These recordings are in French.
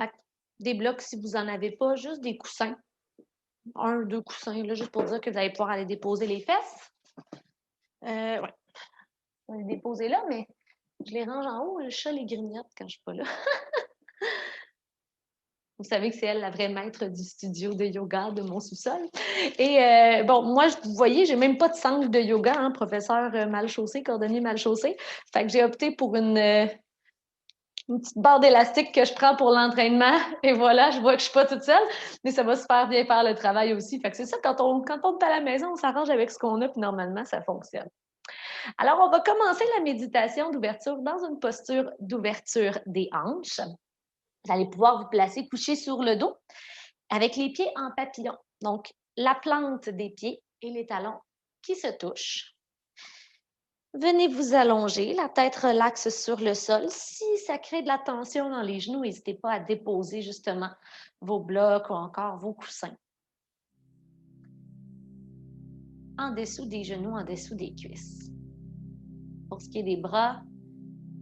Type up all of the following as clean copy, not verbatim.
Fait que des blocs, si vous n'en avez pas, juste des coussins. 1, 2 coussins, là, juste pour dire que vous allez pouvoir aller déposer les fesses. Ouais. Je vais les déposer là, mais je les range en haut. Le chat les grignote quand je suis pas là. Vous savez que c'est elle la vraie maître du studio de yoga de mon sous-sol. Et bon, moi, vous voyez, j'ai même pas de sangle de yoga, hein, professeur mal chaussé, cordonnier mal chaussé. Fait que j'ai opté pour une petite barre d'élastique que je prends pour l'entraînement. Et voilà, je vois que je suis pas toute seule, mais ça va super bien faire le travail aussi. Fait que c'est ça, quand on est à la maison, on s'arrange avec ce qu'on a, puis normalement, ça fonctionne. Alors, on va commencer la méditation d'ouverture dans une posture d'ouverture des hanches. Vous allez pouvoir vous placer couché sur le dos avec les pieds en papillon. Donc, la plante des pieds et les talons qui se touchent. Venez vous allonger, la tête relaxe sur le sol. Si ça crée de la tension dans les genoux, n'hésitez pas à déposer justement vos blocs ou encore vos coussins. En dessous des genoux, en dessous des cuisses. Pour ce qui est des bras,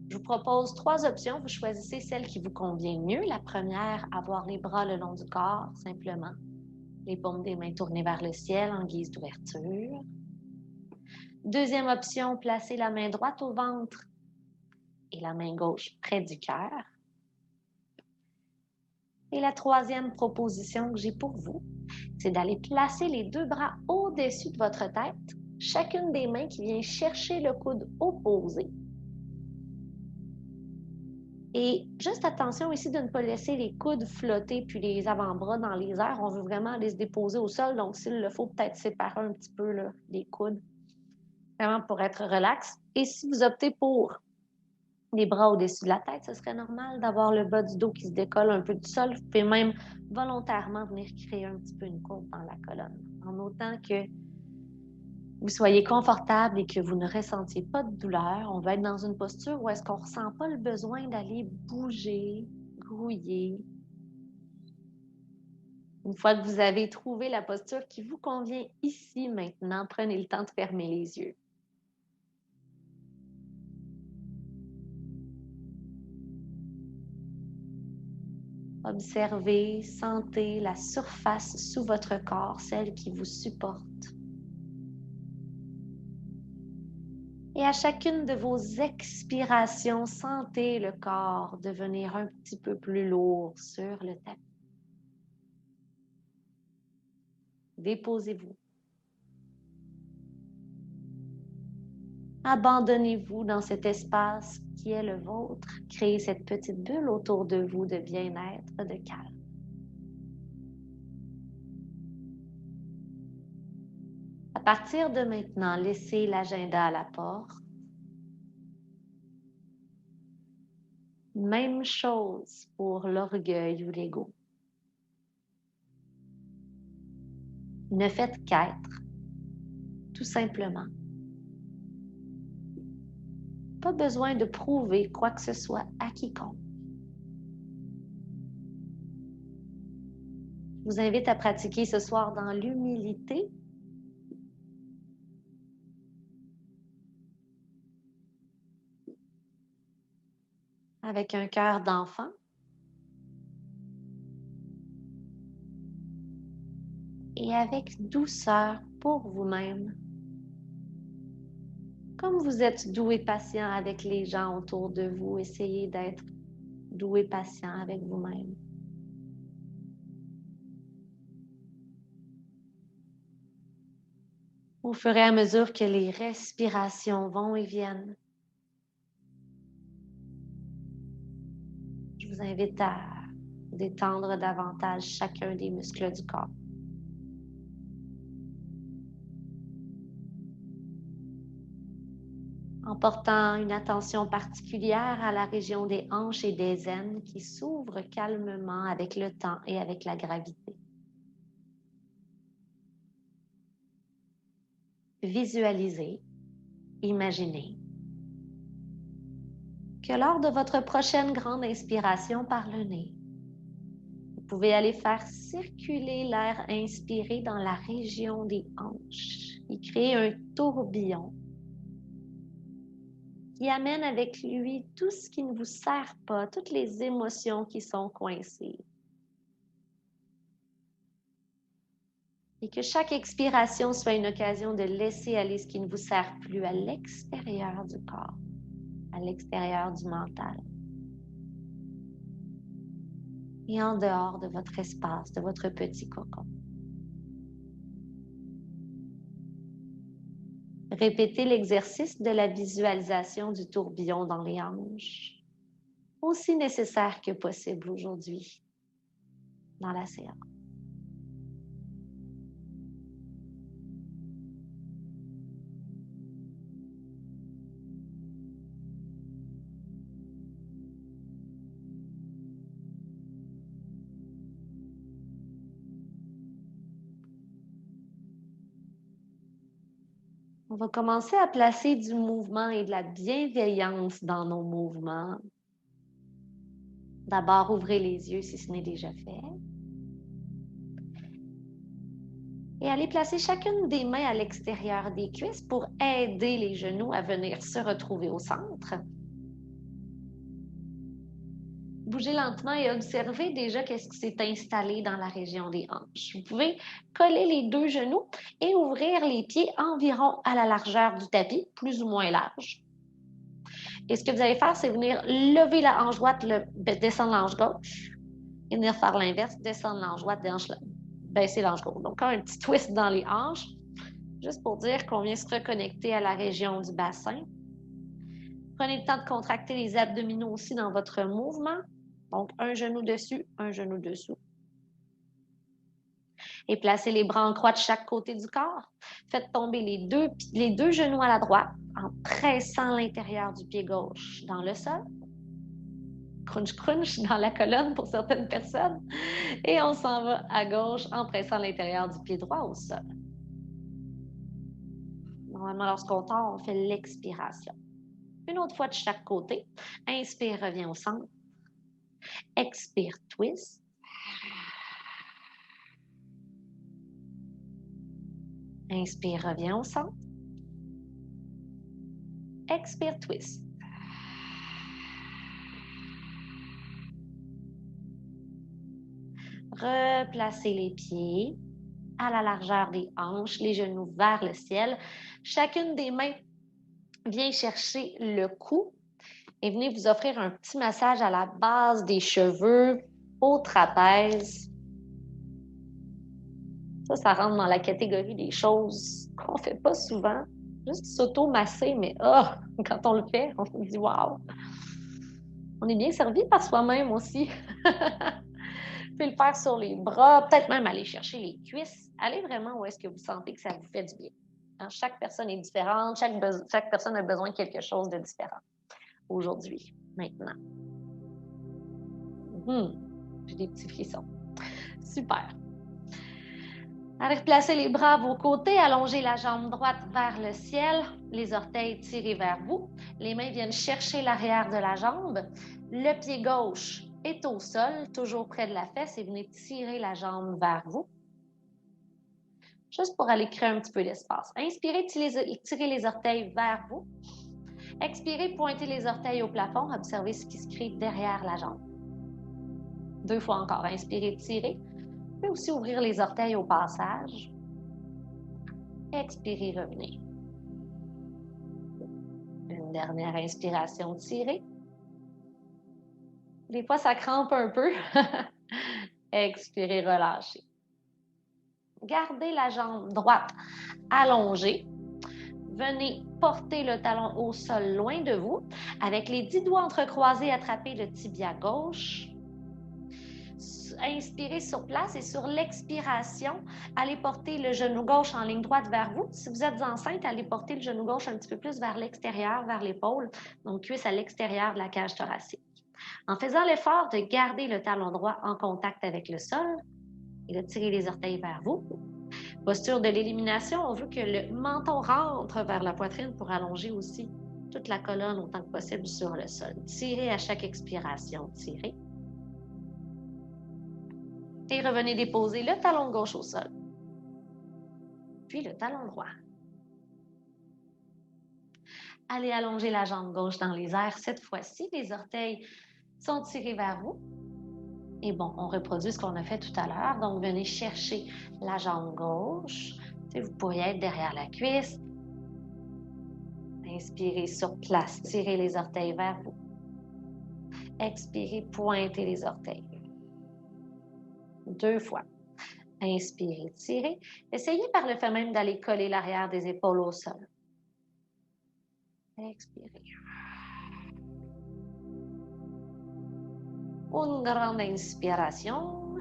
je vous propose 3 options. Vous choisissez celle qui vous convient mieux. La première, avoir les bras le long du corps, simplement. Les paumes des mains tournées vers le ciel en guise d'ouverture. Deuxième option, placer la main droite au ventre et la main gauche près du cœur. Et la troisième proposition que j'ai pour vous, c'est d'aller placer les 2 bras au-dessus de votre tête, chacune des mains qui vient chercher le coude opposé. Et juste attention ici de ne pas laisser les coudes flotter puis les avant-bras dans les airs. On veut vraiment aller se déposer au sol, donc s'il le faut, peut-être séparer un petit peu là, les coudes, vraiment pour être relax. Et si vous optez pour les bras au-dessus de la tête, ce serait normal d'avoir le bas du dos qui se décolle un peu du sol. Vous pouvez même volontairement venir créer un petit peu une courbe dans la colonne, en autant que vous soyez confortable et que vous ne ressentiez pas de douleur. On va être dans une posture où est-ce qu'on ne ressent pas le besoin d'aller bouger, grouiller. Une fois que vous avez trouvé la posture qui vous convient ici maintenant, prenez le temps de fermer les yeux. Observez, sentez la surface sous votre corps, celle qui vous supporte. Et à chacune de vos expirations, sentez le corps devenir un petit peu plus lourd sur le tapis. Déposez-vous. Abandonnez-vous dans cet espace qui est le vôtre. Créez cette petite bulle autour de vous de bien-être, de calme. À partir de maintenant, laissez l'agenda à la porte. Même chose pour l'orgueil ou l'ego. Ne faites qu'être, tout simplement. Pas besoin de prouver quoi que ce soit à quiconque. Je vous invite à pratiquer ce soir dans l'humilité. Avec un cœur d'enfant. Et avec douceur pour vous-même. Comme vous êtes doux et patient avec les gens autour de vous, essayez d'être doux et patient avec vous-même. Au fur et à mesure que les respirations vont et viennent, je vous invite à détendre davantage chacun des muscles du corps. En portant une attention particulière à la région des hanches et des aines qui s'ouvrent calmement avec le temps et avec la gravité. Visualisez, imaginez que lors de votre prochaine grande inspiration par le nez, vous pouvez aller faire circuler l'air inspiré dans la région des hanches et créer un tourbillon qui amène avec lui tout ce qui ne vous sert pas, toutes les émotions qui sont coincées. Et que chaque expiration soit une occasion de laisser aller ce qui ne vous sert plus à l'extérieur du corps, à l'extérieur du mental. Et en dehors de votre espace, de votre petit cocon. Répétez l'exercice de la visualisation du tourbillon dans les hanches, aussi nécessaire que possible aujourd'hui dans la séance. On va commencer à placer du mouvement et de la bienveillance dans nos mouvements. D'abord, ouvrez les yeux si ce n'est déjà fait. Et allez placer chacune des mains à l'extérieur des cuisses pour aider les genoux à venir se retrouver au centre. Bougez lentement et observez déjà qu'est-ce qui s'est installé dans la région des hanches. Vous pouvez coller les deux genoux et ouvrir les pieds environ à la largeur du tapis, plus ou moins large. Et ce que vous allez faire, c'est venir lever la hanche droite, descendre la hanche gauche, et venir faire l'inverse, descendre la hanche droite, baisser la hanche gauche. Donc, comme un petit twist dans les hanches, juste pour dire qu'on vient se reconnecter à la région du bassin. Prenez le temps de contracter les abdominaux aussi dans votre mouvement. Donc, un genou dessus, un genou dessous. Et placez les bras en croix de chaque côté du corps. Faites tomber les deux genoux à la droite en pressant l'intérieur du pied gauche dans le sol. Crunch, crunch dans la colonne pour certaines personnes. Et on s'en va à gauche en pressant l'intérieur du pied droit au sol. Normalement, lorsqu'on tord, on fait l'expiration. Une autre fois de chaque côté. Inspire, reviens au centre. Expire, twist. Inspire, reviens au centre. Expire, twist. Replacez les pieds à la largeur des hanches, les genoux vers le ciel. Chacune des mains vient chercher le cou et venez vous offrir un petit massage à la base des cheveux, au trapèze. Ça rentre dans la catégorie des choses qu'on ne fait pas souvent. Juste s'auto-masser, mais quand on le fait, on se dit « wow ». On est bien servi par soi-même aussi. Vous pouvez le faire sur les bras, peut-être même aller chercher les cuisses. Allez vraiment où est-ce que vous sentez que ça vous fait du bien. Hein, chaque personne est différente, chaque personne a besoin de quelque chose de différent. Aujourd'hui, maintenant. J'ai des petits frissons. Super. Allez replacer les bras à vos côtés, allongez la jambe droite vers le ciel, les orteils tirés vers vous. Les mains viennent chercher l'arrière de la jambe. Le pied gauche est au sol, toujours près de la fesse, et venez tirer la jambe vers vous. Juste pour aller créer un petit peu d'espace. Inspirez, tirez les orteils vers vous. Expirez, pointez les orteils au plafond. Observez ce qui se crée derrière la jambe. 2 fois encore. Inspirez, tirez. Vous pouvez aussi ouvrir les orteils au passage. Expirez, revenez. Une dernière inspiration, tirez. Des fois, ça crampe un peu. Expirez, relâchez. Gardez la jambe droite allongée. Venez porter le talon au sol loin de vous. Avec les 10 doigts entrecroisés, attrapez le tibia gauche. Inspirez sur place et sur l'expiration, allez porter le genou gauche en ligne droite vers vous. Si vous êtes enceinte, allez porter le genou gauche un petit peu plus vers l'extérieur, vers l'épaule, donc cuisse à l'extérieur de la cage thoracique. En faisant l'effort de garder le talon droit en contact avec le sol et de tirer les orteils vers vous. Posture de l'élimination, on veut que le menton rentre vers la poitrine pour allonger aussi toute la colonne autant que possible sur le sol. Tirez à chaque expiration, tirez. Et revenez déposer le talon gauche au sol. Puis le talon droit. Allez allonger la jambe gauche dans les airs. Cette fois-ci, les orteils sont tirés vers vous. Et bon, on reproduit ce qu'on a fait tout à l'heure. Donc, venez chercher la jambe gauche. Vous pourriez être derrière la cuisse. Inspirez sur place. Tirez les orteils vers vous. Expirez, pointez les orteils. 2 fois. Inspirez, tirez. Essayez par le fait même d'aller coller l'arrière des épaules au sol. Expirez. Une grande inspiration.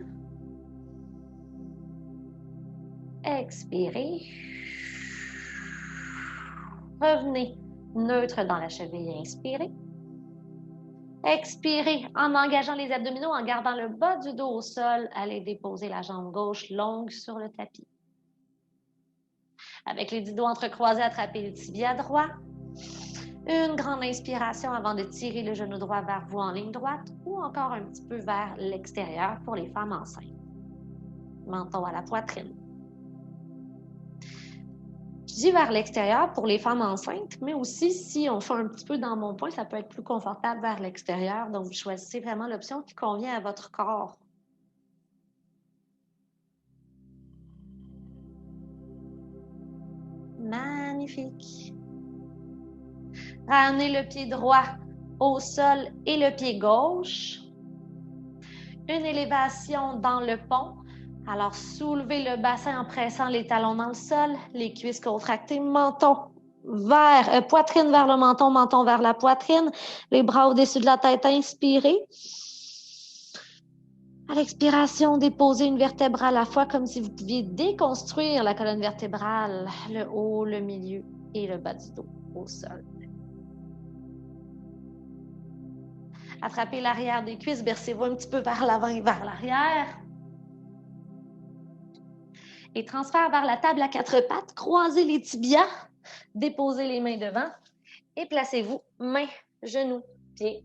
Expirez. Revenez neutre dans la cheville. Inspirez. Expirez en engageant les abdominaux, en gardant le bas du dos au sol. Allez déposer la jambe gauche longue sur le tapis. Avec les 10 doigts entrecroisés, attrapez le tibia droit. Une grande inspiration avant de tirer le genou droit vers vous en ligne droite ou encore un petit peu vers l'extérieur pour les femmes enceintes. Menton à la poitrine. Je dis vers l'extérieur pour les femmes enceintes, mais aussi si on fait un petit peu dans mon point, ça peut être plus confortable vers l'extérieur. Donc, vous choisissez vraiment l'option qui convient à votre corps. Magnifique. Ramenez le pied droit au sol et le pied gauche. Une élévation dans le pont. Alors, soulevez le bassin en pressant les talons dans le sol, les cuisses contractées, poitrine vers le menton vers la poitrine, les bras au-dessus de la tête, inspirez. À l'expiration, déposez une vertèbre à la fois comme si vous pouviez déconstruire la colonne vertébrale, le haut, le milieu et le bas du dos au sol. Attrapez l'arrière des cuisses, bercez-vous un petit peu vers l'avant et vers l'arrière. Et transfert vers la table à 4 pattes, croisez les tibias, déposez les mains devant et placez-vous mains, genoux, pieds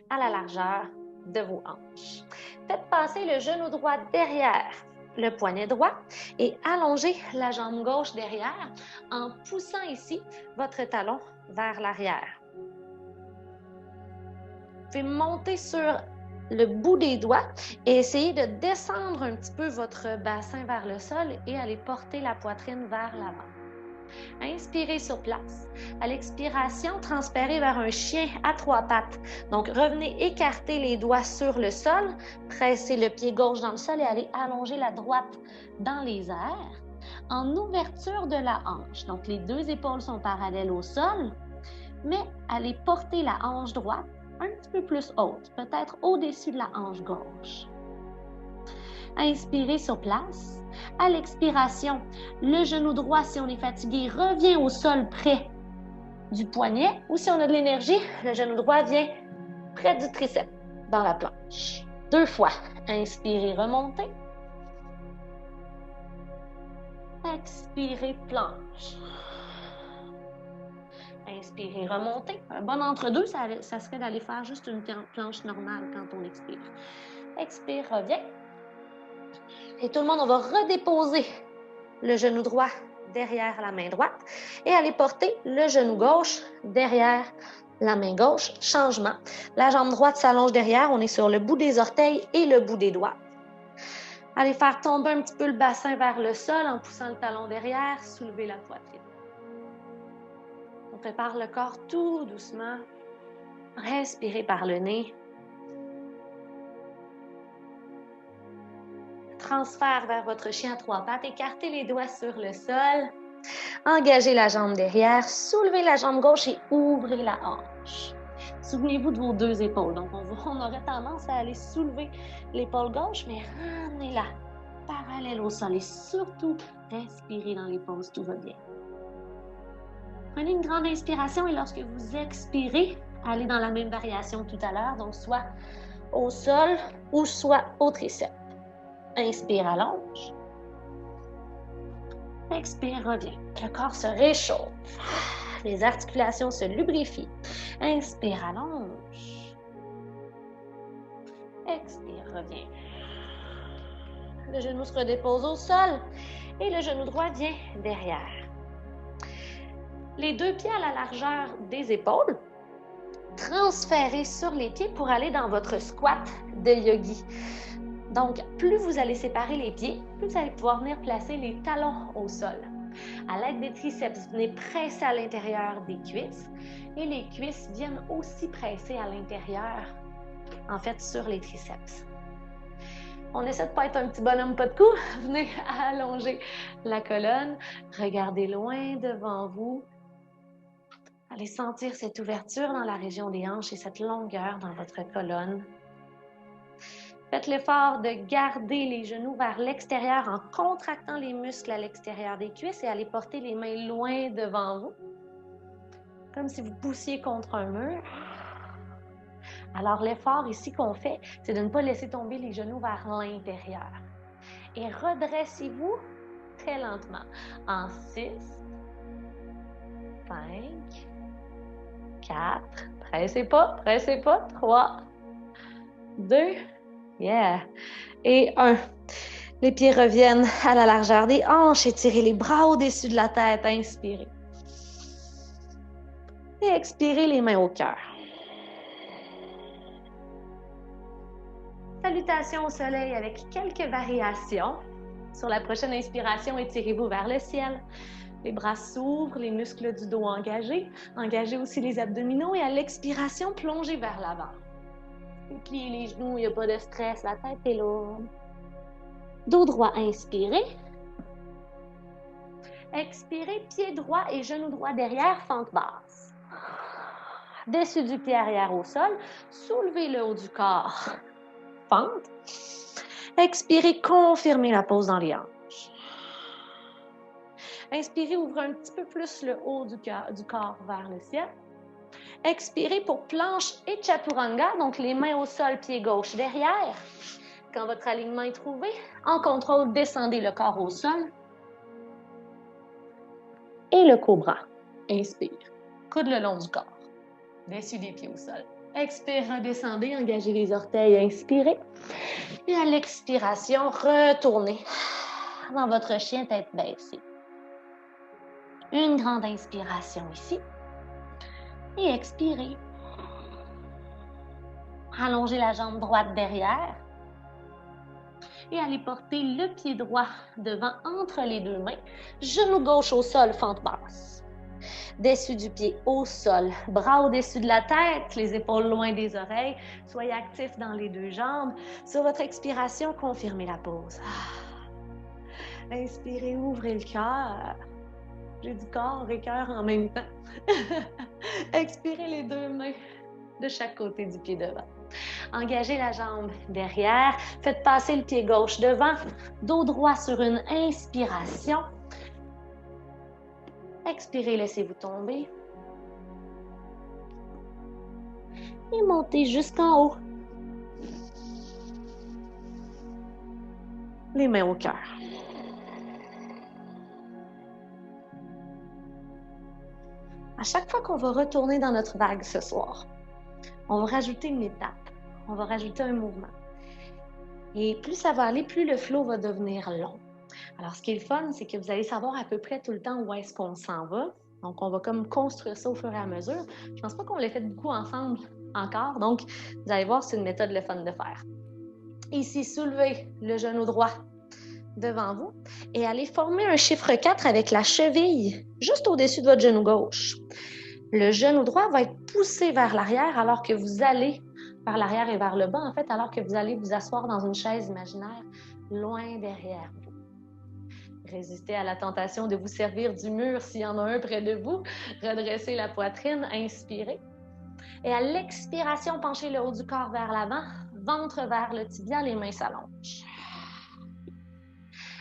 à la largeur de vos hanches. Faites passer le genou droit derrière le poignet droit et allongez la jambe gauche derrière en poussant ici votre talon vers l'arrière. Vous pouvez monter sur le bout des doigts et essayez de descendre un petit peu votre bassin vers le sol et aller porter la poitrine vers l'avant. Inspirez sur place. À l'expiration, transférez vers un chien à 3 pattes. Donc, revenez écarter les doigts sur le sol, pressez le pied gauche dans le sol et allez allonger la droite dans les airs en ouverture de la hanche. Donc, les 2 épaules sont parallèles au sol, mais allez porter la hanche droite un petit peu plus haute, peut-être au-dessus de la hanche gauche. Inspirez sur place. À l'expiration, le genou droit, si on est fatigué, revient au sol près du poignet. Ou si on a de l'énergie, le genou droit vient près du triceps, dans la planche. 2 fois. Inspirez, remontez. Expirez, planche. Inspirez, remontez. Un bon entre-deux, ça serait d'aller faire juste une planche normale quand on expire. Expire, reviens. Et tout le monde, on va redéposer le genou droit derrière la main droite et aller porter le genou gauche derrière la main gauche. Changement. La jambe droite s'allonge derrière. On est sur le bout des orteils et le bout des doigts. Allez faire tomber un petit peu le bassin vers le sol en poussant le talon derrière. Soulever la poitrine. On prépare le corps tout doucement. Respirez par le nez. Transfert vers votre chien à 3 pattes. Écartez les doigts sur le sol. Engagez la jambe derrière. Soulevez la jambe gauche et ouvrez la hanche. Souvenez-vous de vos 2 épaules. Donc, on aurait tendance à aller soulever l'épaule gauche, mais ramenez-la parallèle au sol. Et surtout, respirez dans les pauses. Tout va bien. Prenez une grande inspiration et lorsque vous expirez, allez dans la même variation que tout à l'heure, donc soit au sol ou soit au triceps. Inspire, allonge. Expire, reviens. Le corps se réchauffe. Les articulations se lubrifient. Inspire, allonge. Expire, reviens. Le genou se redépose au sol et le genou droit vient derrière. Les deux pieds à la largeur des épaules, transférez sur les pieds pour aller dans votre squat de yogi. Donc, plus vous allez séparer les pieds, plus vous allez pouvoir venir placer les talons au sol. À l'aide des triceps, venez presser à l'intérieur des cuisses et les cuisses viennent aussi presser à l'intérieur, en fait, sur les triceps. On essaie de ne pas être un petit bonhomme pas de cou. Venez allonger la colonne, regardez loin devant vous. Allez sentir cette ouverture dans la région des hanches et cette longueur dans votre colonne. Faites l'effort de garder les genoux vers l'extérieur en contractant les muscles à l'extérieur des cuisses et allez porter les mains loin devant vous, comme si vous poussiez contre un mur. Alors, l'effort ici qu'on fait, c'est de ne pas laisser tomber les genoux vers l'intérieur. Et redressez-vous très lentement. En 6, 5, 4, pressez pas, 3, 2, et 1. Les pieds reviennent à la largeur des hanches, étirez les bras au-dessus de la tête, inspirez. Et expirez les mains au cœur. Salutations au soleil avec quelques variations. Sur la prochaine inspiration, étirez-vous vers le ciel. Les bras s'ouvrent, les muscles du dos engagés. Engagez aussi les abdominaux et à l'expiration, plongez vers l'avant. Pliez les genoux, il n'y a pas de stress, la tête est lourde. Dos droit, inspirez. Expirez, pied droit et genou droit derrière, fente basse. Dessus du pied arrière au sol, soulevez le haut du corps. Fente. Expirez, confirmez la pose dans les hanches. Inspirez, ouvrez un petit peu plus le haut du corps vers le ciel. Expirez pour planche et chaturanga, donc les mains au sol, pied gauche derrière. Quand votre alignement est trouvé, en contrôle, descendez le corps au sol. Et le cobra. Inspire. Coude le long du corps. Dessus des pieds au sol. Expire, redescendez, engagez les orteils, inspirez. Et à l'expiration, retournez dans votre chien tête baissée. Une grande inspiration ici. Et expirez. Allongez la jambe droite derrière. Et allez porter le pied droit devant entre les deux mains. Genou gauche au sol, fente basse. Dessus du pied au sol, bras au-dessus de la tête, les épaules loin des oreilles. Soyez actifs dans les deux jambes. Sur votre expiration, confirmez la pose. Inspirez, ouvrez le cœur. J'ai du corps et cœur en même temps. Expirez les deux mains de chaque côté du pied devant. Engagez la jambe derrière. Faites passer le pied gauche devant. Dos droit sur une inspiration. Expirez, laissez-vous tomber. Et montez jusqu'en haut. Les mains au cœur. À chaque fois qu'on va retourner dans notre vague ce soir, on va rajouter une étape, on va rajouter un mouvement. Et plus ça va aller, plus le flow va devenir long. Alors, ce qui est le fun, c'est que vous allez savoir à peu près tout le temps où est-ce qu'on s'en va. Donc, on va comme construire ça au fur et à mesure. Je ne pense pas qu'on l'ait fait beaucoup ensemble encore. Donc, vous allez voir, c'est une méthode le fun de faire. Ici, soulevez le genou droit devant vous et allez former un chiffre 4 avec la cheville juste au-dessus de votre genou gauche. Le genou droit va être poussé vers l'arrière alors que vous allez vers l'arrière et vers le bas, en fait, alors que vous allez vous asseoir dans une chaise imaginaire loin derrière vous. Résistez à la tentation de vous servir du mur s'il y en a un près de vous. Redressez la poitrine, inspirez. Et à l'expiration, penchez le haut du corps vers l'avant, ventre vers le tibia, les mains s'allongent.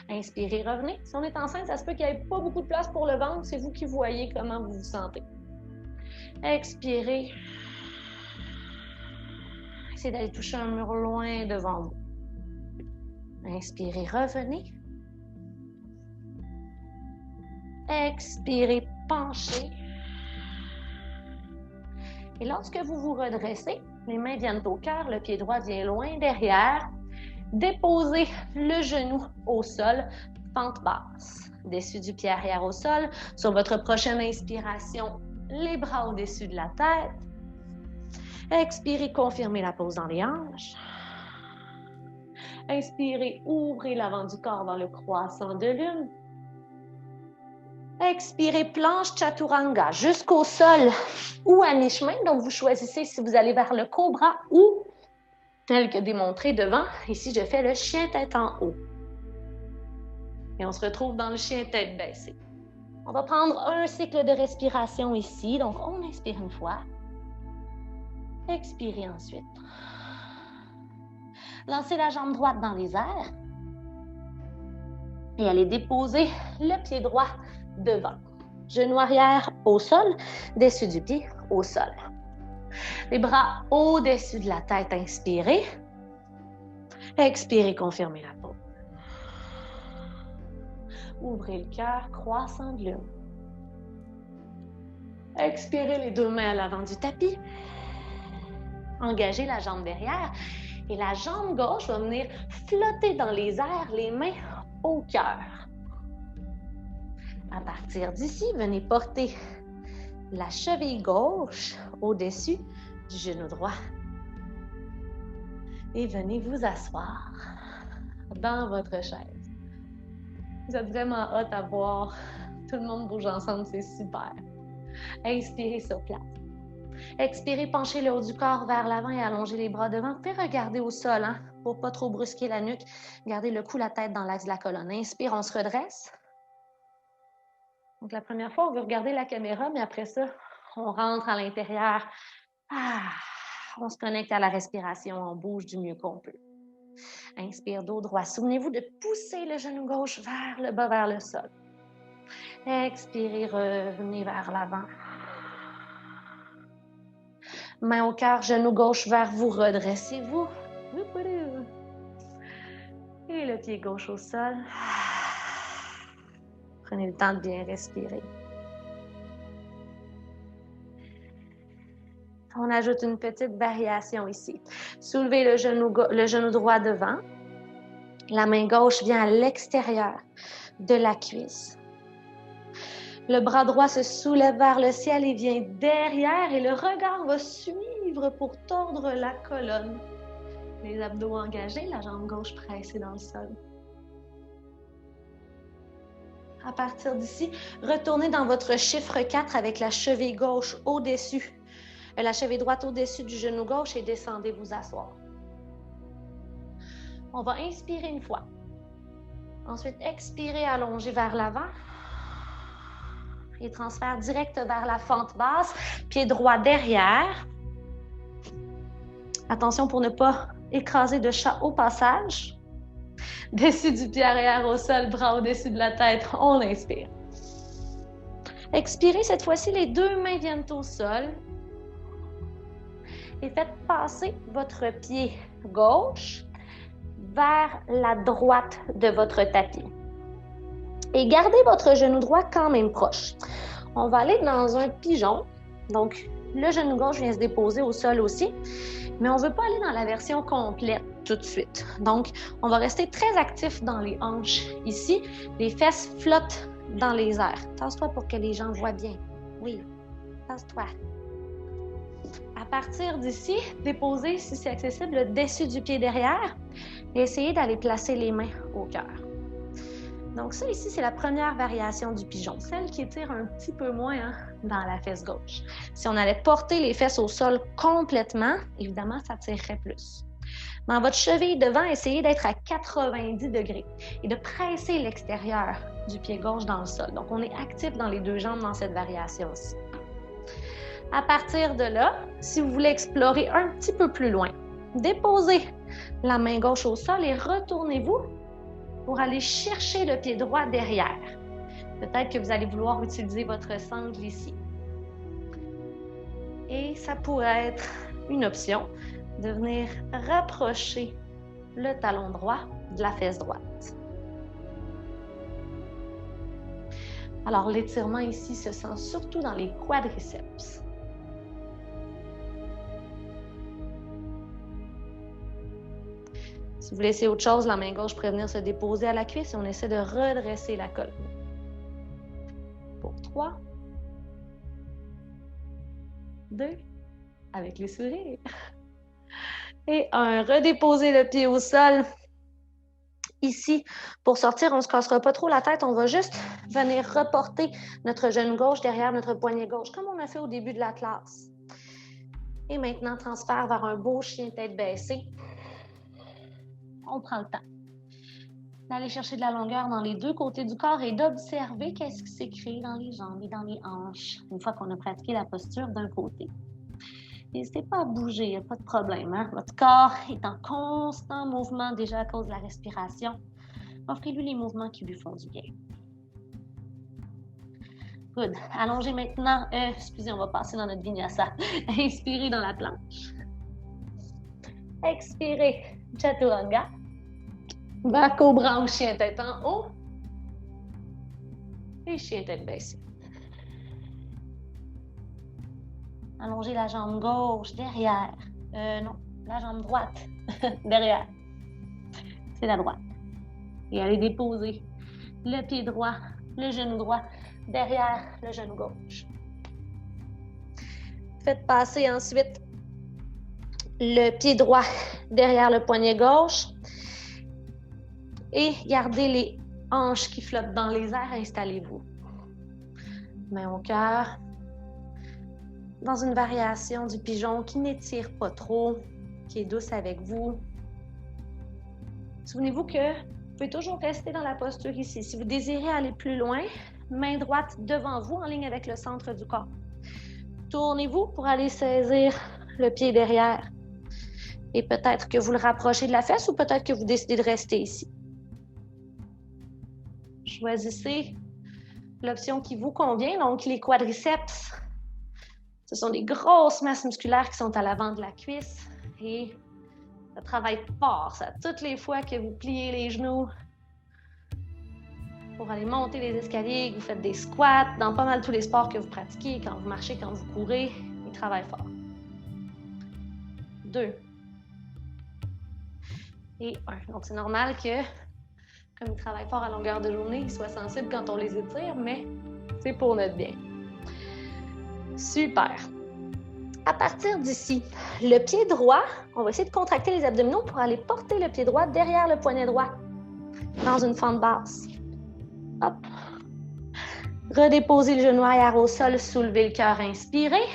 Inspirez, revenez. Si on est enceinte, ça se peut qu'il n'y ait pas beaucoup de place pour le ventre. C'est vous qui voyez comment vous vous sentez. Expirez. Essayez d'aller toucher un mur loin devant vous. Inspirez, revenez. Expirez, penchez. Et lorsque vous vous redressez, les mains viennent au cœur, le pied droit vient loin derrière. Déposez le genou au sol, fente basse. Dessus du pied arrière au sol. Sur votre prochaine inspiration, les bras au-dessus de la tête. Expirez, confirmez la pose dans les hanches. Inspirez, ouvrez l'avant du corps dans le croissant de lune. Expirez, planche chaturanga jusqu'au sol ou à mi-chemin. Donc, vous choisissez si vous allez vers le cobra ou, tel que démontré devant, ici, je fais le chien tête en haut. Et on se retrouve dans le chien tête baissée. On va prendre un cycle de respiration ici. Donc, on inspire une fois. Expirez ensuite. Lancez la jambe droite dans les airs. Et allez déposer le pied droit devant. Genou arrière au sol, dessus du pied au sol. Les bras au-dessus de la tête, inspirez. Expirez, confirmez la pose. Ouvrez le cœur, croissant de lune. Expirez les deux mains à l'avant du tapis. Engagez la jambe derrière. Et la jambe gauche va venir flotter dans les airs, les mains au cœur. À partir d'ici, venez porter la cheville gauche au-dessus du genou droit. Et venez vous asseoir dans votre chaise. Vous êtes vraiment hot à voir. Tout le monde bouge ensemble, c'est super. Inspirez sur place. Expirez, penchez le haut du corps vers l'avant et allongez les bras devant. Vous pouvez regarder au sol pour ne pas trop brusquer la nuque. Gardez le cou, la tête dans l'axe de la colonne. Inspire, on se redresse. Donc, la première fois, on veut regarder la caméra, mais après ça, on rentre à l'intérieur. On se connecte à la respiration, on bouge du mieux qu'on peut. Inspire, dos droit. Souvenez-vous de pousser le genou gauche vers le bas, vers le sol. Expirez, revenez vers l'avant. Main au cœur, genou gauche vers vous, redressez-vous. Et le pied gauche au sol. Prenez le temps de bien respirer. On ajoute une petite variation ici. Soulevez le genou droit devant. La main gauche vient à l'extérieur de la cuisse. Le bras droit se soulève vers le ciel et vient derrière et le regard va suivre pour tordre la colonne. Les abdos engagés, la jambe gauche pressée dans le sol. À partir d'ici, retournez dans votre chiffre 4 avec la cheville gauche au-dessus, la cheville droite au-dessus du genou gauche et descendez vous asseoir. On va inspirer une fois. Ensuite, expirez, allongez vers l'avant. Et transfert direct vers la fente basse, pied droit derrière. Attention pour ne pas écraser de chat au passage. Dessus du pied arrière au sol, bras au-dessus de la tête, on inspire. Expirez, cette fois-ci, les deux mains viennent au sol. Et faites passer votre pied gauche vers la droite de votre tapis. Et gardez votre genou droit quand même proche. On va aller dans un pigeon. Donc, le genou gauche vient se déposer au sol aussi. Mais on ne veut pas aller dans la version complète tout de suite. Donc, on va rester très actif dans les hanches. Ici, les fesses flottent dans les airs. Tasse-toi pour que les gens voient bien. Oui, tasse-toi. À partir d'ici, déposez, si c'est accessible, le dessus du pied derrière et essayez d'aller placer les mains au cœur. Donc ça, ici, c'est la première variation du pigeon, celle qui étire un petit peu moins dans la fesse gauche. Si on allait porter les fesses au sol complètement, évidemment, ça tirerait plus. Dans votre cheville devant, essayez d'être à 90 degrés et de presser l'extérieur du pied gauche dans le sol. Donc, on est actif dans les deux jambes dans cette variation-ci. À partir de là, si vous voulez explorer un petit peu plus loin, déposez la main gauche au sol et retournez-vous pour aller chercher le pied droit derrière. Peut-être que vous allez vouloir utiliser votre sangle ici. Et ça pourrait être une option de venir rapprocher le talon droit de la fesse droite. Alors, l'étirement ici se sent surtout dans les quadriceps. Si vous laissez autre chose, la main gauche pourrait venir se déposer à la cuisse et on essaie de redresser la colonne. Pour 3, 2, avec les sourires. Et 1, redéposer le pied au sol. Ici, pour sortir, on ne se cassera pas trop la tête, on va juste venir reporter notre genou gauche derrière notre poignet gauche, comme on a fait au début de la classe. Et maintenant, transfert vers un beau chien tête baissée. On prend le temps d'aller chercher de la longueur dans les deux côtés du corps et d'observer qu'est-ce qui s'est créé dans les jambes et dans les hanches, une fois qu'on a pratiqué la posture d'un côté. N'hésitez pas à bouger, il n'y a pas de problème. Hein? Votre corps est en constant mouvement déjà à cause de la respiration. Offrez-lui les mouvements qui lui font du bien. Good. Allongez maintenant. Excusez, on va passer dans notre vinyasa. Inspirez dans la planche. Expirez. Chaturanga. Bas cobra ou chien tête en haut. Et chien tête baissée. Allongez la jambe gauche derrière. Non, la jambe droite derrière. C'est la droite. Et allez déposer le pied droit, le genou droit derrière le genou gauche. Faites passer ensuite le pied droit derrière le poignet gauche et gardez les hanches qui flottent dans les airs. Installez-vous. Main au cœur. Dans une variation du pigeon qui n'étire pas trop, qui est douce avec vous. Souvenez-vous que vous pouvez toujours rester dans la posture ici. Si vous désirez aller plus loin, main droite devant vous, en ligne avec le centre du corps. Tournez-vous pour aller saisir le pied derrière. Et peut-être que vous le rapprochez de la fesse ou peut-être que vous décidez de rester ici. Choisissez l'option qui vous convient, donc les quadriceps. Ce sont des grosses masses musculaires qui sont à l'avant de la cuisse et ça travaille fort, ça. Toutes les fois que vous pliez les genoux pour aller monter les escaliers, que vous faites des squats, dans pas mal tous les sports que vous pratiquez, quand vous marchez, quand vous courez, ils travaillent fort. 2. Et 1. Donc, c'est normal que, comme ils travaillent fort à longueur de journée, ils soient sensibles quand on les étire, mais c'est pour notre bien. Super. À partir d'ici, le pied droit, on va essayer de contracter les abdominaux pour aller porter le pied droit derrière le poignet droit dans une fente basse. Hop. Redéposez le genou arrière au sol, soulevez le cœur, inspirez.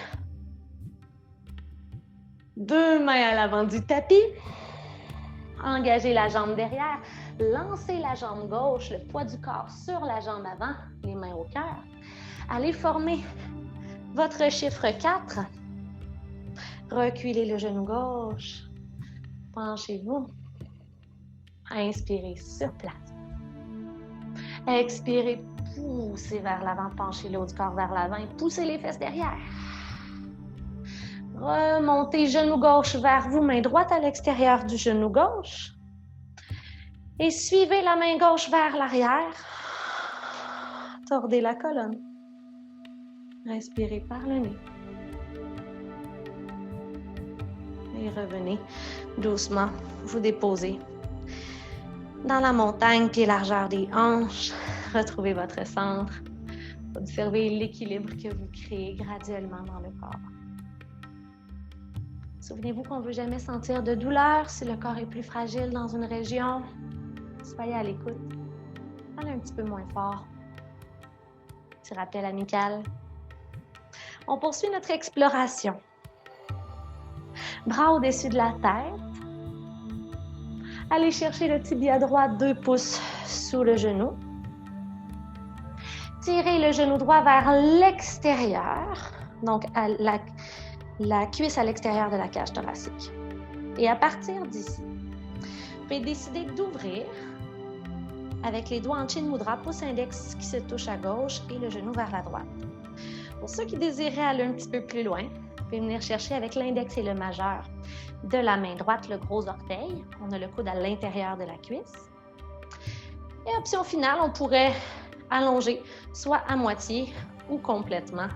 2 mains à l'avant du tapis. Engagez la jambe derrière. Lancez la jambe gauche, le poids du corps sur la jambe avant, les mains au cœur. Allez former votre chiffre 4. Reculez le genou gauche. Penchez-vous. Inspirez sur place. Expirez, poussez vers l'avant, penchez le haut du corps vers l'avant et poussez les fesses derrière. Remontez genou gauche vers vous, main droite à l'extérieur du genou gauche. Et suivez la main gauche vers l'arrière. Tordez la colonne. Respirez par le nez. Et revenez doucement, vous déposez dans la montagne, pied largeur des hanches. Retrouvez votre centre. Observez l'équilibre que vous créez graduellement dans le corps. Souvenez-vous qu'on ne veut jamais sentir de douleur si le corps est plus fragile dans une région. Soyez à l'écoute. Allez un petit peu moins fort. Petit rappel amical. On poursuit notre exploration. Bras au-dessus de la tête. Allez chercher le tibia droit 2 pouces sous le genou. Tirez le genou droit vers l'extérieur, donc à la cuisse à l'extérieur de la cage thoracique. Et à partir d'ici, vous pouvez décider d'ouvrir avec les doigts en Chin Mudra, pouce index qui se touche à gauche et le genou vers la droite. Pour ceux qui désiraient aller un petit peu plus loin, vous pouvez venir chercher avec l'index et le majeur de la main droite, le gros orteil. On a le coude à l'intérieur de la cuisse. Et option finale, on pourrait allonger soit à moitié ou complètement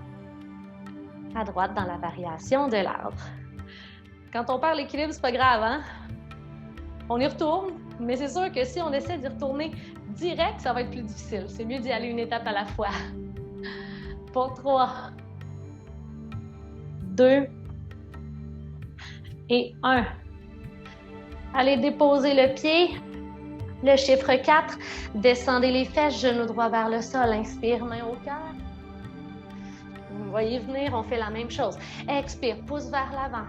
à droite dans la variation de l'arbre. Quand on perd l'équilibre, c'est pas grave, hein? On y retourne, mais c'est sûr que si on essaie d'y retourner direct, ça va être plus difficile. C'est mieux d'y aller une étape à la fois. Pour 3, 2 et 1. Allez déposer le pied. Le chiffre 4, descendez les fesses, genoux droits vers le sol. Inspire, main au cœur. Vous me voyez venir, on fait la même chose. Expire, pouce vers l'avant.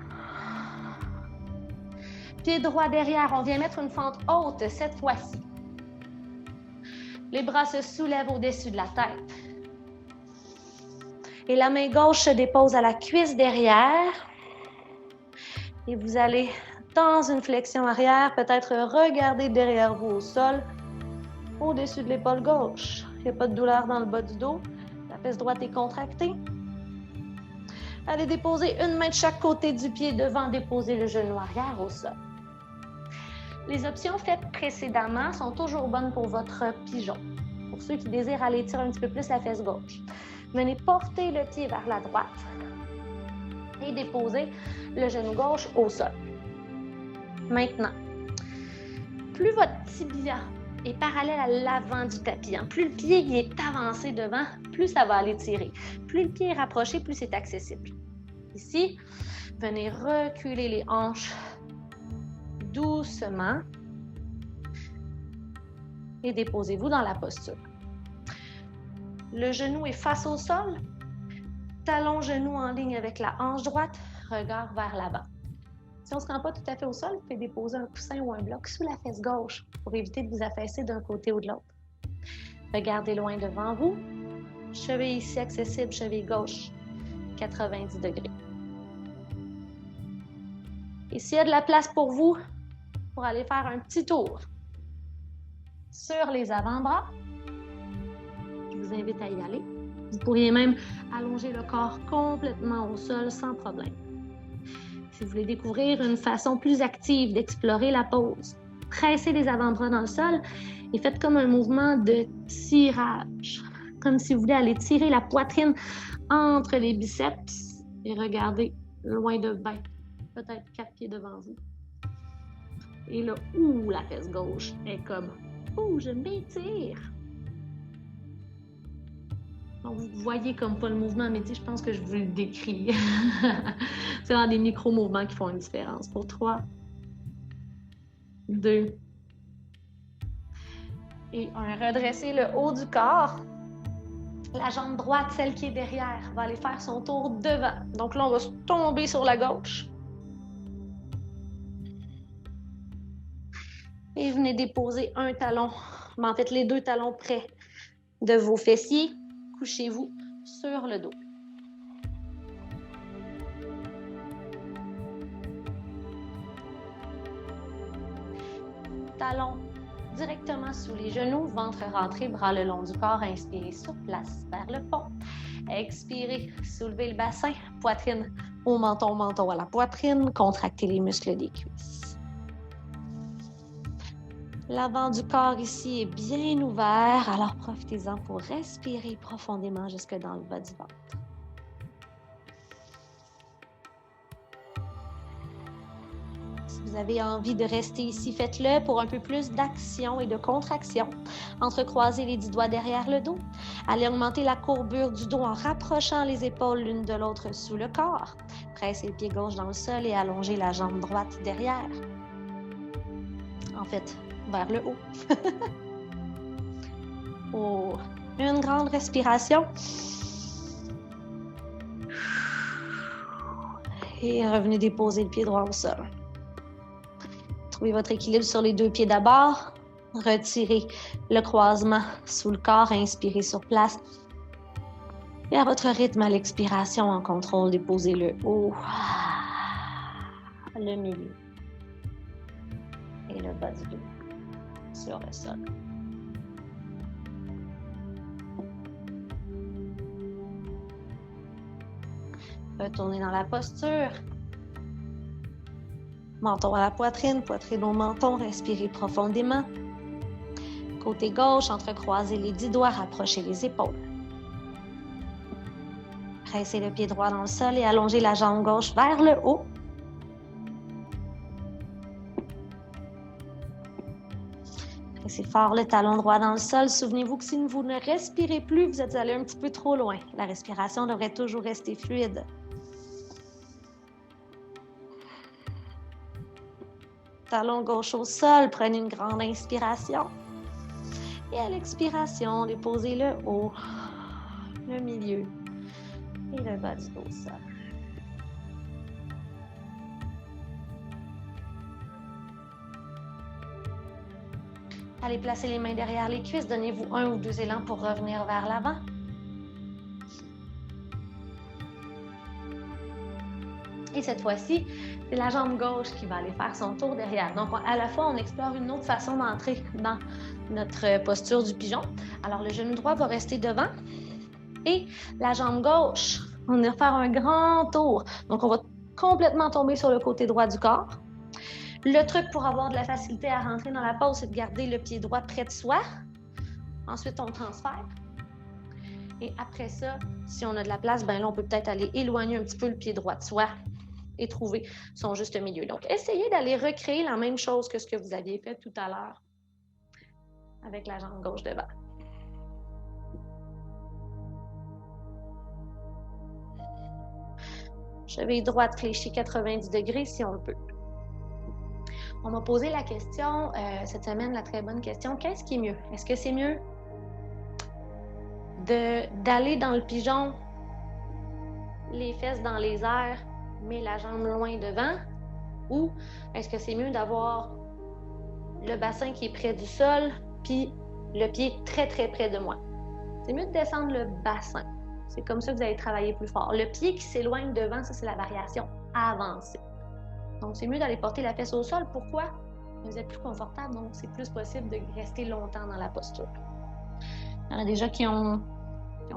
Pied droit derrière, on vient mettre une fente haute cette fois-ci. Les bras se soulèvent au-dessus de la tête. Et la main gauche se dépose à la cuisse derrière. Et vous allez dans une flexion arrière, peut-être regarder derrière vous au sol, au-dessus de l'épaule gauche. Il n'y a pas de douleur dans le bas du dos. La fesse droite est contractée. Allez déposer une main de chaque côté du pied devant, déposer le genou arrière au sol. Les options faites précédemment sont toujours bonnes pour votre pigeon. Pour ceux qui désirent aller tirer un petit peu plus la fesse gauche. Venez porter le pied vers la droite et déposer le genou gauche au sol. Maintenant, plus votre tibia est parallèle à l'avant du tapis, plus le pied il est avancé devant, plus ça va aller tirer. Plus le pied est rapproché, plus c'est accessible. Ici, venez reculer les hanches doucement et déposez-vous dans la posture. Le genou est face au sol, talon genou en ligne avec la hanche droite, regard vers l'avant. Si on ne se rend pas tout à fait au sol, vous pouvez déposer un coussin ou un bloc sous la fesse gauche pour éviter de vous affaisser d'un côté ou de l'autre. Regardez loin devant vous. Cheville ici accessible, cheville gauche, 90 degrés. Et s'il y a de la place pour vous, pour aller faire un petit tour sur les avant-bras, je vous invite à y aller. Vous pourriez même allonger le corps complètement au sol sans problème. Si vous voulez découvrir une façon plus active d'explorer la pose, pressez les avant-bras dans le sol et faites comme un mouvement de tirage, comme si vous voulez aller tirer la poitrine entre les biceps et regardez loin de 20, peut-être 4 pieds devant vous. Et là, la fesse gauche est comme, je m'étire. Donc, vous voyez comme pas le mouvement, mais je pense que je vous le décris. C'est dans des micro-mouvements qui font une différence. Pour 3, 2 et 1. Redressez le haut du corps. La jambe droite, celle qui est derrière, va aller faire son tour devant. Donc là, on va se tomber sur la gauche. Et venez déposer un talon, mais en fait les deux talons près de vos fessiers. Couchez-vous sur le dos. Talons directement sous les genoux, ventre rentré, bras le long du corps. Inspirez sur place vers le fond. Expirez, soulevez le bassin, poitrine au menton, menton à la poitrine. Contractez les muscles des cuisses. L'avant du corps ici est bien ouvert, alors profitez-en pour respirer profondément jusque dans le bas du ventre. Si vous avez envie de rester ici, faites-le pour un peu plus d'action et de contraction. Entrecroisez les 10 doigts derrière le dos. Allez augmenter la courbure du dos en rapprochant les épaules l'une de l'autre sous le corps. Pressez le pied gauche dans le sol et allongez la jambe droite derrière. En fait, vers le haut. Une grande respiration. Et revenez déposer le pied droit au sol. Trouvez votre équilibre sur les deux pieds d'abord. Retirez le croisement sous le corps. Inspirez sur place. Et à votre rythme, à l'expiration, en contrôle, déposez le haut, le milieu et le bas du dos sur le sol. Retournez dans la posture. Menton à la poitrine, poitrine au menton, respirez profondément. Côté gauche, entrecroisez les 10 doigts, rapprochez les épaules. Pressez le pied droit dans le sol et allongez la jambe gauche vers le haut. Pressez fort le talon droit dans le sol. Souvenez-vous que si vous ne respirez plus, vous êtes allé un petit peu trop loin. La respiration devrait toujours rester fluide. Talon gauche au sol, prenez une grande inspiration. Et à l'expiration, déposez le haut, le milieu et le bas du dos au sol. Allez placer les mains derrière les cuisses. Donnez-vous 1 ou 2 élans pour revenir vers l'avant. Et cette fois-ci, c'est la jambe gauche qui va aller faire son tour derrière. Donc, à la fois, on explore une autre façon d'entrer dans notre posture du pigeon. Alors, le genou droit va rester devant et la jambe gauche, on va faire un grand tour. Donc, on va complètement tomber sur le côté droit du corps. Le truc pour avoir de la facilité à rentrer dans la pose, c'est de garder le pied droit près de soi. Ensuite, on transfère. Et après ça, si on a de la place, ben là, on peut peut-être aller éloigner un petit peu le pied droit de soi et trouver son juste milieu. Donc, essayez d'aller recréer la même chose que ce que vous aviez fait tout à l'heure avec la jambe gauche devant. Cheville droite fléchie 90 degrés si on le peut. On m'a posé la question cette semaine, la très bonne question, qu'est-ce qui est mieux? Est-ce que c'est mieux d'aller dans le pigeon, les fesses dans les airs, mais la jambe loin devant? Ou est-ce que c'est mieux d'avoir le bassin qui est près du sol, puis le pied très, très près de moi? C'est mieux de descendre le bassin. C'est comme ça que vous allez travailler plus fort. Le pied qui s'éloigne devant, ça, c'est la variation avancée. Donc, c'est mieux d'aller porter la fesse au sol. Pourquoi? Vous êtes plus confortable, donc c'est plus possible de rester longtemps dans la posture. Il y en a déjà qui ont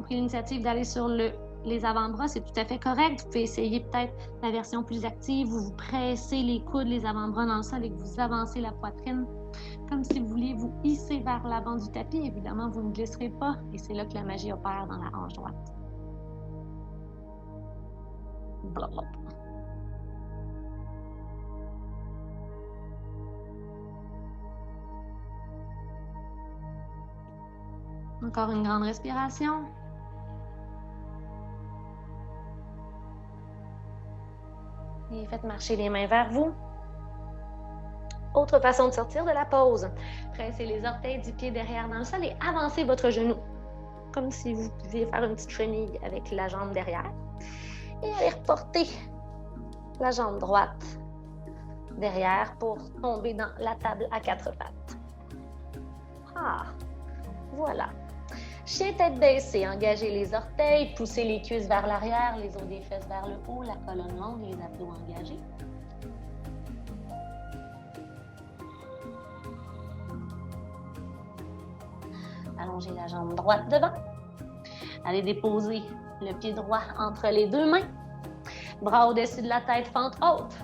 pris l'initiative d'aller sur les avant-bras, c'est tout à fait correct. Vous pouvez essayer peut-être la version plus active où vous pressez les coudes, les avant-bras dans le sol et que vous avancez la poitrine, comme si vous vouliez vous hisser vers l'avant du tapis. Évidemment, vous ne glisserez pas et c'est là que la magie opère dans la hanche droite. Blablabla. Encore une grande respiration. Et faites marcher les mains vers vous. Autre façon de sortir de la pose. Pressez les orteils du pied derrière dans le sol et avancez votre genou. Comme si vous pouviez faire une petite chenille avec la jambe derrière. Et allez reporter la jambe droite derrière pour tomber dans la table à 4 pattes. Ah, voilà. Chien tête baissée, engagez les orteils, poussez les cuisses vers l'arrière, les os des fesses vers le haut, la colonne longue, les abdos engagés. Allongez la jambe droite devant. Allez déposer le pied droit entre les deux mains. Bras au-dessus de la tête, fente haute.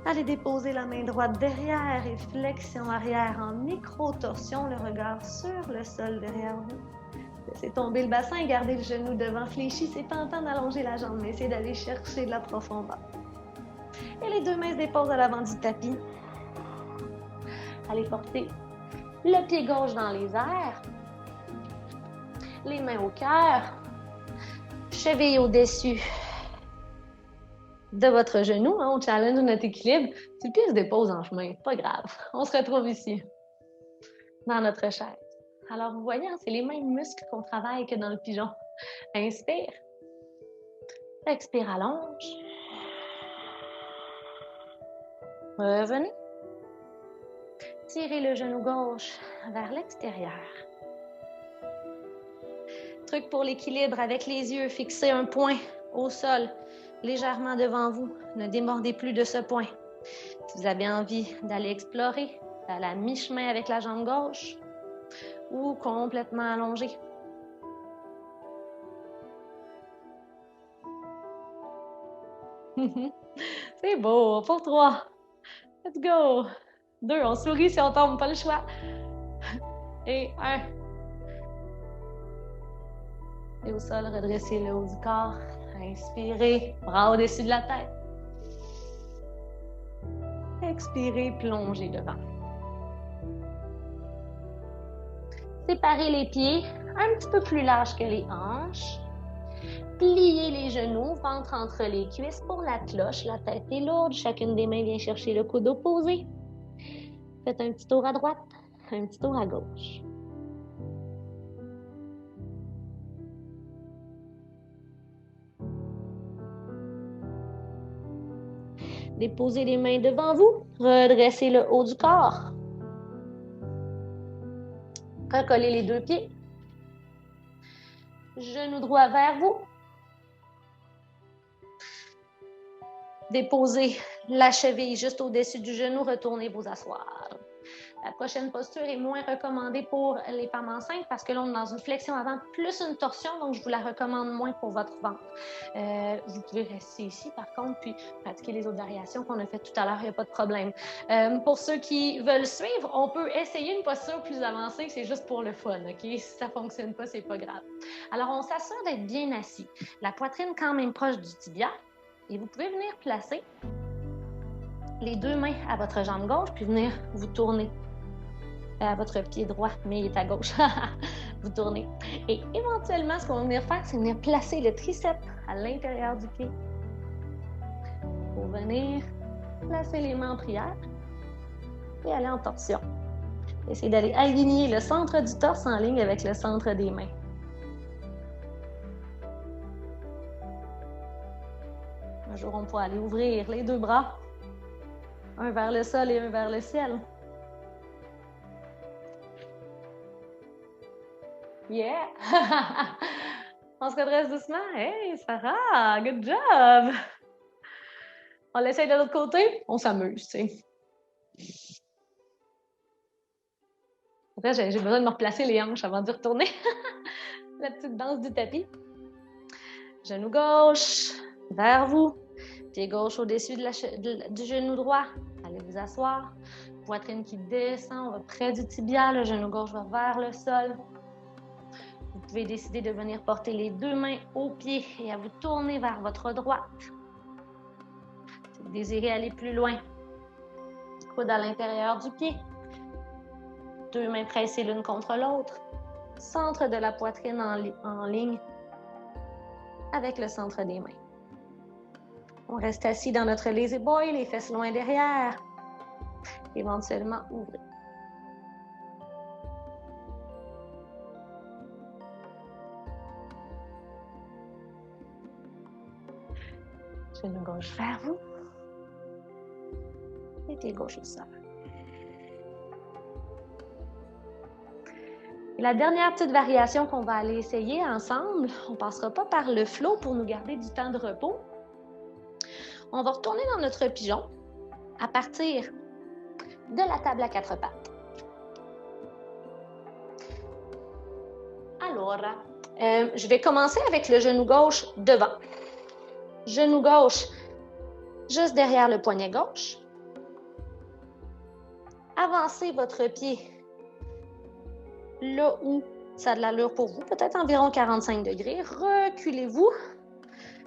Allez déposer la main droite derrière et flexion arrière en micro-torsion, le regard sur le sol derrière vous. Laissez tomber le bassin et gardez le genou devant fléchi. C'est tentant d'allonger la jambe, mais essayez d'aller chercher de la profondeur. Et les deux mains se déposent à l'avant du tapis. Allez porter le pied gauche dans les airs. Les mains au cœur. Cheville au-dessus de votre genou, on challenge notre équilibre. Si le pied se dépose en chemin, pas grave. On se retrouve ici, dans notre chaise. Alors, vous voyez, c'est les mêmes muscles qu'on travaille que dans le pigeon. Inspire. Expire, allonge. Revenez. Tirez le genou gauche vers l'extérieur. Truc pour l'équilibre avec les yeux, fixez un point au sol, légèrement devant vous. Ne démordez plus de ce point. Si vous avez envie d'aller explorer, à la mi-chemin avec la jambe gauche ou complètement allongé. C'est beau. Pour 3. Let's go. 2. On sourit si on tombe, pas le choix. Et 1. Et au sol, redressez le haut du corps. Inspirez, bras au-dessus de la tête. Expirez, plongez devant. Séparez les pieds un petit peu plus larges que les hanches. Pliez les genoux, ventre entre les cuisses pour la cloche. La tête est lourde. Chacune des mains vient chercher le coude opposé. Faites un petit tour à droite, un petit tour à gauche. Déposez les mains devant vous. Redressez le haut du corps. Recollez les deux pieds. Genou droit vers vous. Déposez la cheville juste au-dessus du genou. Retournez vous asseoir. La prochaine posture est moins recommandée pour les femmes enceintes parce que là, on est dans une flexion avant plus une torsion, donc je vous la recommande moins pour votre ventre. Vous pouvez rester ici, par contre, puis pratiquer les autres variations qu'on a faites tout à l'heure, il n'y a pas de problème. Pour ceux qui veulent suivre, on peut essayer une posture plus avancée, c'est juste pour le fun, OK? Si ça ne fonctionne pas, c'est pas grave. Alors, on s'assure d'être bien assis. La poitrine quand même proche du tibia et vous pouvez venir placer les deux mains à votre jambe gauche puis venir vous tourner à votre pied droit, mais il est à gauche. Vous tournez. Et éventuellement, ce qu'on va venir faire, c'est venir placer le triceps à l'intérieur du pied. Pour venir placer les mains en prière et aller en torsion. Essayez d'aller aligner le centre du torse en ligne avec le centre des mains. Un jour, on pourra aller ouvrir les deux bras, un vers le sol et un vers le ciel. Yeah! On se redresse doucement. Hey, Sarah, good job! On l'essaye de l'autre côté, on s'amuse, tu sais. Après, j'ai besoin de me replacer les hanches avant de retourner. La petite danse du tapis. Genou gauche, vers vous. Pied gauche au-dessus du genou droit. Allez vous asseoir. Poitrine qui descend, on va près du tibia. Le genou gauche va vers le sol. Vous pouvez décider de venir porter les deux mains au pied et à vous tourner vers votre droite. Si vous désirez aller plus loin, coude à l'intérieur du pied. Deux mains pressées l'une contre l'autre. Centre de la poitrine en ligne avec le centre des mains. On reste assis dans notre lazy boy, les fesses loin derrière. Éventuellement, ouvrez. Genou gauche vers vous. Et pied gauche au sol. Et la dernière petite variation qu'on va aller essayer ensemble, on ne passera pas par le flow pour nous garder du temps de repos. On va retourner dans notre pigeon à partir de la table à quatre pattes. Alors, je vais commencer avec le genou gauche devant. Genou gauche juste derrière le poignet gauche. Avancez votre pied là où ça a de l'allure pour vous, peut-être environ 45 degrés. Reculez-vous.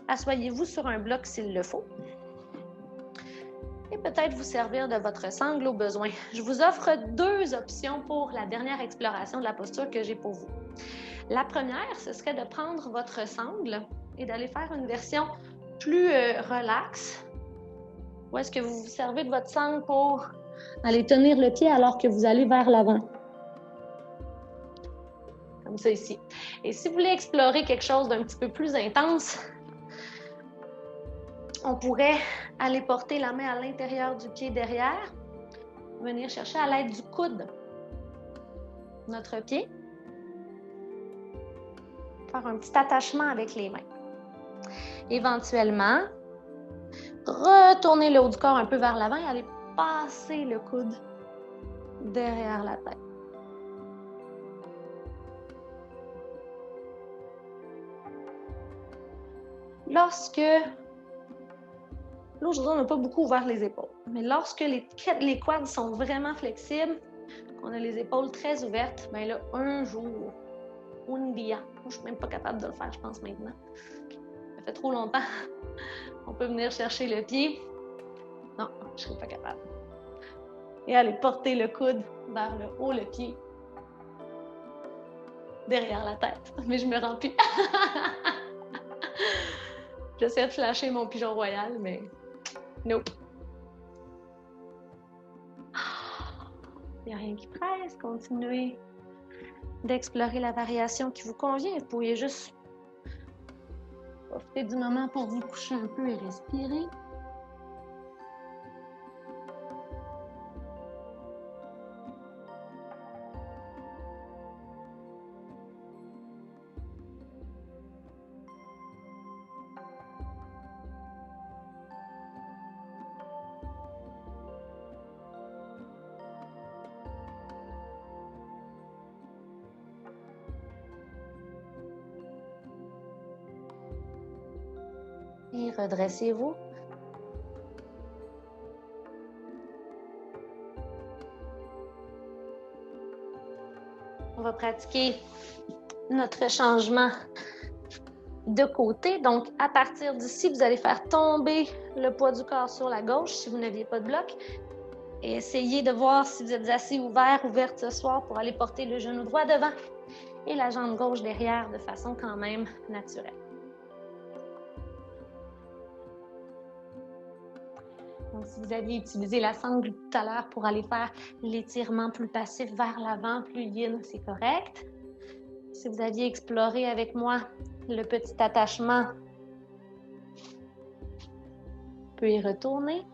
Asseyez-vous sur un bloc s'il le faut. Et peut-être vous servir de votre sangle au besoin. Je vous offre deux options pour la dernière exploration de la posture que j'ai pour vous. La première, ce serait de prendre votre sangle et d'aller faire une version plus relaxe. Ou est-ce que vous vous servez de votre sangle pour aller tenir le pied alors que vous allez vers l'avant? Comme ça ici. Et si vous voulez explorer quelque chose d'un petit peu plus intense, on pourrait aller porter la main à l'intérieur du pied derrière, venir chercher à l'aide du coude notre pied, faire un petit attachement avec les mains. Éventuellement, retourner le haut du corps un peu vers l'avant et aller passer le coude derrière la tête. Lorsque, là aujourd'hui on n'a pas beaucoup ouvert les épaules, mais lorsque les quads sont vraiment flexibles, qu'on a les épaules très ouvertes, bien là, un jour, un dia, moi je ne suis même pas capable de le faire, je pense maintenant. Ça fait trop longtemps. On peut venir chercher le pied. Non, je ne serais pas capable. Et aller porter le coude vers le haut, le pied. derrière la tête, mais je me rends plus. J'essaie de flasher mon pigeon royal, mais nope. Il n'y a rien qui presse. Continuez d'explorer la variation qui vous convient. Vous pourriez juste profiter du moment pour vous coucher un peu et respirer. Et redressez-vous. On va pratiquer notre changement de côté. Donc, à partir d'ici, vous allez faire tomber le poids du corps sur la gauche si vous n'aviez pas de bloc. Et essayez de voir si vous êtes assez ouvert, ouverte ce soir pour aller porter le genou droit devant et la jambe gauche derrière de façon quand même naturelle. Donc, si vous aviez utilisé la sangle tout à l'heure pour aller faire l'étirement plus passif vers l'avant, plus yin, c'est correct. Si vous aviez exploré avec moi le petit attachement, on peut y retourner.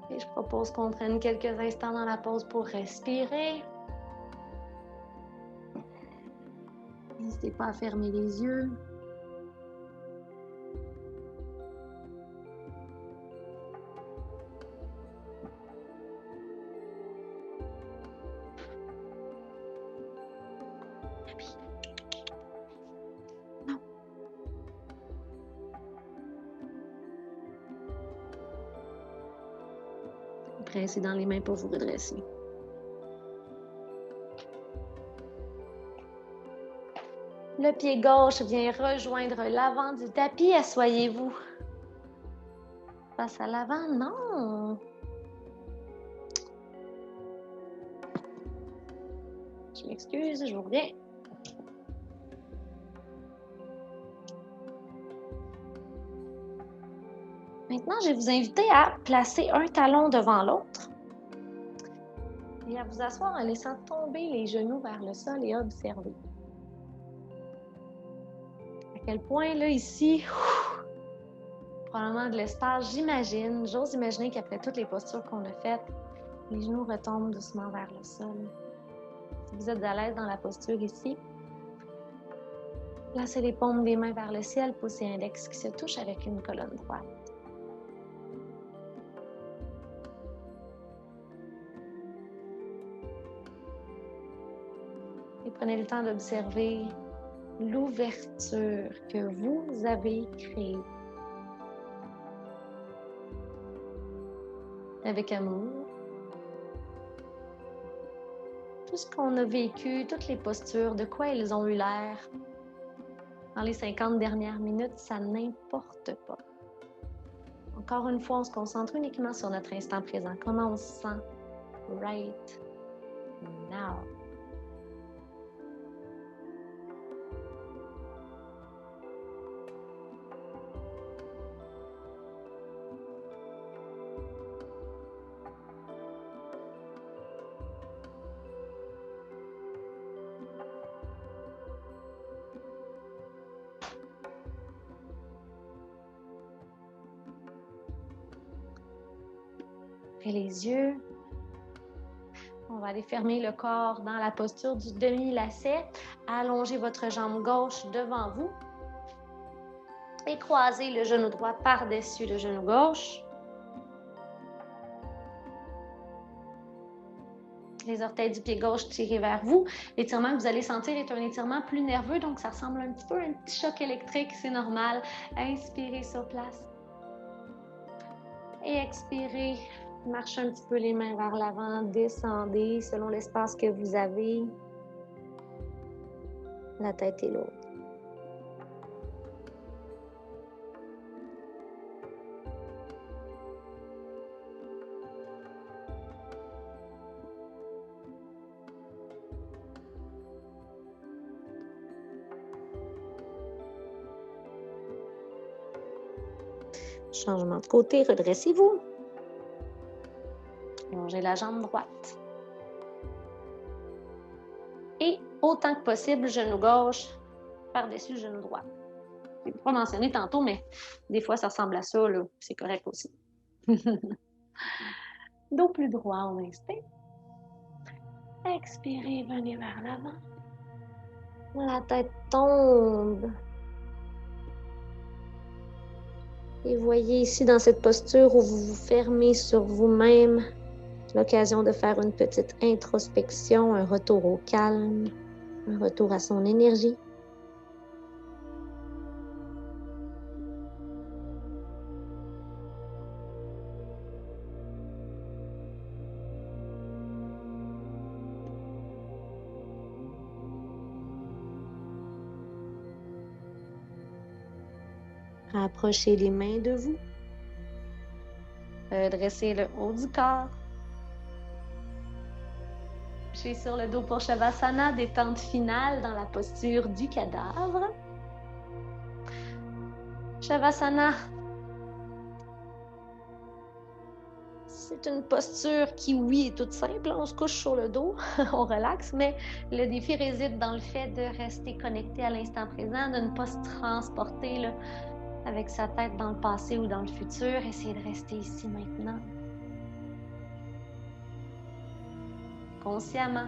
Et je propose qu'on prenne quelques instants dans la pause pour respirer. N'hésitez pas à fermer les yeux. Non. Pressez dans les mains pour vous redresser. Le pied gauche vient rejoindre l'avant du tapis. Asseyez-vous face à l'avant. Non. Je m'excuse, je vous reviens. Maintenant, je vais vous inviter à placer un talon devant l'autre et à vous asseoir en laissant tomber les genoux vers le sol et observer. À quel point, là, ici, probablement de l'espace, j'imagine, j'ose imaginer qu'après toutes les postures qu'on a faites, les genoux retombent doucement vers le sol. Si vous êtes à l'aise dans la posture ici, placez les paumes des mains vers le ciel, pouce et index qui se touchent avec une colonne droite. Et prenez le temps d'observer l'ouverture que vous avez créée avec amour. Tout ce qu'on a vécu, toutes les postures, de quoi elles ont eu l'air dans les 50 dernières minutes, ça n'importe pas. Encore une fois, on se concentre uniquement sur notre instant présent. Comment on se sent right now. Les yeux. On va aller fermer le corps dans la posture du demi-lacet. Allongez votre jambe gauche devant vous et croisez le genou droit par-dessus le genou gauche. Les orteils du pied gauche tirés vers vous. L'étirement que vous allez sentir est un étirement plus nerveux, donc ça ressemble un petit peu à un petit choc électrique, c'est normal. Inspirez sur place. Et expirez. Marchez un petit peu les mains vers l'avant, descendez selon l'espace que vous avez. La tête est lourde. Changement de côté, redressez-vous. Longez la jambe droite. Et autant que possible, genou gauche par-dessus le genou droit. Je ne l'ai pas mentionné tantôt, mais des fois, ça ressemble à ça. C'est correct aussi. Dos plus droit, on inspire. Expirez, venez vers l'avant. La tête tombe. Et voyez ici dans cette posture où vous vous fermez sur vous-même, l'occasion de faire une petite introspection, un retour au calme, un retour à son énergie. Rapprochez les mains de vous. Dressez le haut du corps. Couchez sur le dos pour Shavasana, détente finale dans la posture du cadavre. Shavasana, c'est une posture qui, oui, est toute simple. On se couche sur le dos, on relaxe, mais le défi réside dans le fait de rester connecté à l'instant présent, de ne pas se transporter là, avec sa tête dans le passé ou dans le futur. Essayez de rester ici maintenant. Consciemment.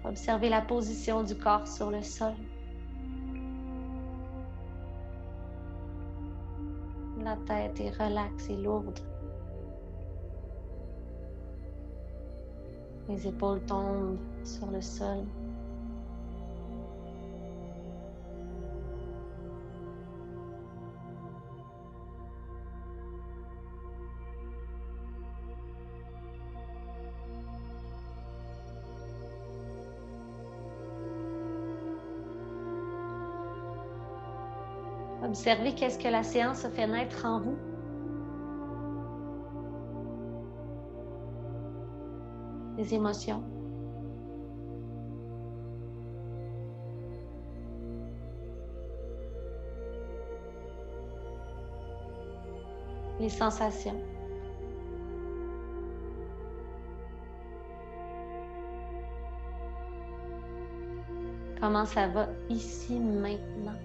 Observez la position du corps sur le sol. La tête est relaxe et lourde. Les épaules tombent sur le sol. Observez qu'est-ce que la séance a fait naître en vous. Les émotions. Les sensations. Comment ça va ici maintenant?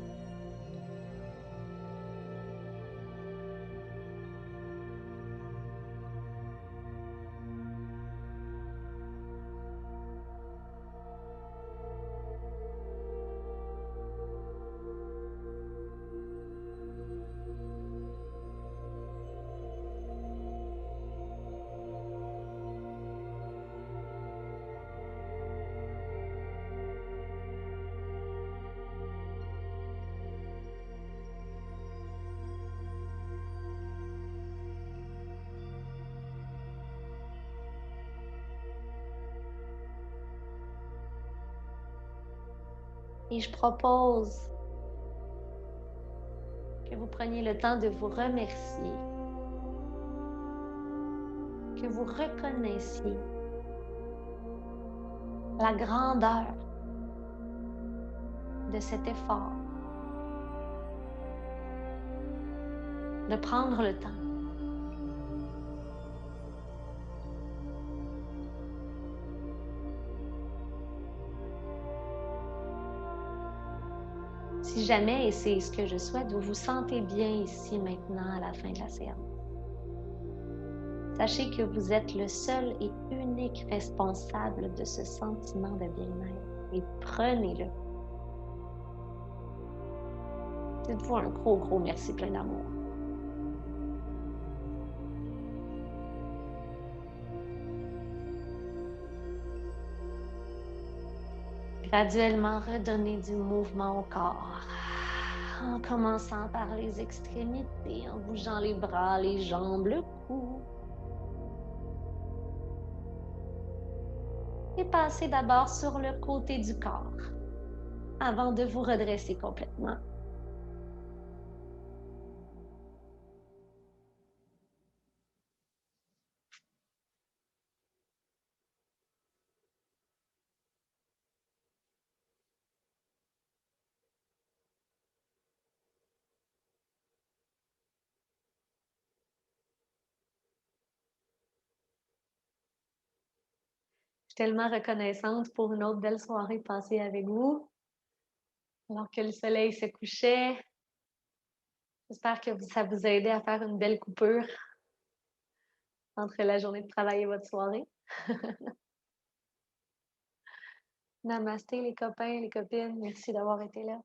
Et je propose que vous preniez le temps de vous remercier, que vous reconnaissiez la grandeur de cet effort, de prendre le temps. Si jamais, et c'est ce que je souhaite, vous vous sentez bien ici maintenant à la fin de la séance, sachez que vous êtes le seul et unique responsable de ce sentiment de bien-être et prenez-le. Dites-vous un gros merci plein d'amour. Graduellement redonner du mouvement au corps. En commençant par les extrémités, en bougeant les bras, les jambes, le cou. Et passez d'abord sur le côté du corps avant de vous redresser complètement. Je suis tellement reconnaissante pour une autre belle soirée passée avec vous, alors que le soleil se couchait. J'espère que ça vous a aidé à faire une belle coupure entre la journée de travail et votre soirée. Namasté les copains, les copines, merci d'avoir été là.